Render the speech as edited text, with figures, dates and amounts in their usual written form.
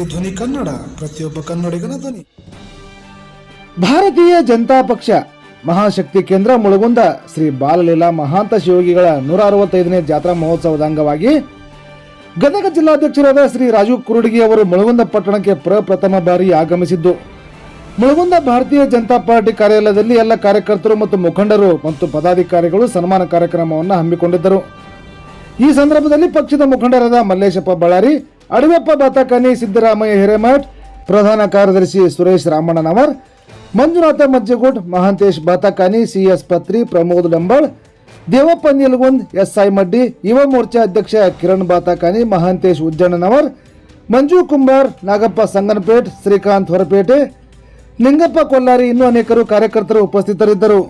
ಆಲಿಸಿ ಧ್ವನಿ ಕನ್ನಡ, ಪ್ರತಿಯೊಬ್ಬ ಕನ್ನಡಿಗನ ಧ್ವನಿ. ಭಾರತೀಯ ಜನತಾ ಪಕ್ಷ ಮಹಾಶಕ್ತಿ ಕೇಂದ್ರ ಮುಳಗುಂದ ಶ್ರೀ ಬಾಲಲೀಲಾ ಮಹಾಂತ ಶಿವಯೋಗಿಗಳ 165ನೇ ಜಾತ್ರಾ ಮಹೋತ್ಸವದ ಅಂಗವಾಗಿ ಗದಗ ಜಿಲ್ಲಾಧ್ಯಕ್ಷರಾದ ಶ್ರೀ ರಾಜು ಕುರುಡಗಿ ಅವರು ಮುಳಗುಂದ ಪಟ್ಟಣಕ್ಕೆ ಪ್ರಪ್ರಥಮ ಬಾರಿ ಆಗಮಿಸಿದ್ದು, ಮುಳಗುಂದ ಭಾರತೀಯ ಜನತಾ ಪಾರ್ಟಿ ಕಾರ್ಯಾಲಯದಲ್ಲಿ ಎಲ್ಲ ಕಾರ್ಯಕರ್ತರು ಮತ್ತು ಮುಖಂಡರು ಮತ್ತು ಪದಾಧಿಕಾರಿಗಳು ಸನ್ಮಾನ ಕಾರ್ಯಕ್ರಮವನ್ನು ಹಮ್ಮಿಕೊಂಡಿದ್ದರು. ಈ ಸಂದರ್ಭದಲ್ಲಿ ಪಕ್ಷದ ಮುಖಂಡರಾದ ಮಲ್ಲೇಶಪ್ಪ ಬಳ್ಳಾರಿ, ಅಡವೆಪ್ಪ ಬಾತಾಕಾನಿ, ಸಿದ್ದರಾಮಯ್ಯ ಹಿರೇಮಠ್, ಪ್ರಧಾನ ಕಾರ್ಯದರ್ಶಿ ಸುರೇಶ್ ರಾಮಣ್ಣನವರ್, ಮಂಜುನಾಥ ಮಜ್ಜಗೋಡ್, ಮಹಾಂತೇಶ್ ಬಾತಾಕಾನಿ, ಸಿಎಸ್ ಪತ್ರಿ, ಪ್ರಮೋದ್ ಡಂಬಾಳ್, ದೇವಪ್ಪ ನಿಲ್ಗುಂದ್, ಎಸ್ಐ ಮಡ್ಡಿ, ಯುವ ಮೋರ್ಚಾ ಅಧ್ಯಕ್ಷ ಕಿರಣ್ ಬಾತಾಕಾನಿ, ಮಹಾಂತೇಶ್ ಉಜ್ಜಣ್ಣನವರ್, ಮಂಜು ಕುಂಬಾರ್, ನಾಗಪ್ಪ ಸಂಗನಪೇಟ್, ಶ್ರೀಕಾಂತ್ ಹೊರಪೇಟೆ, ಲಿಂಗಪ್ಪ ಕೊಲ್ಲಾರಿ ಇನ್ನೂ ಅನೇಕರು ಕಾರ್ಯಕರ್ತರು ಉಪಸ್ಥಿತರಿದ್ದರು.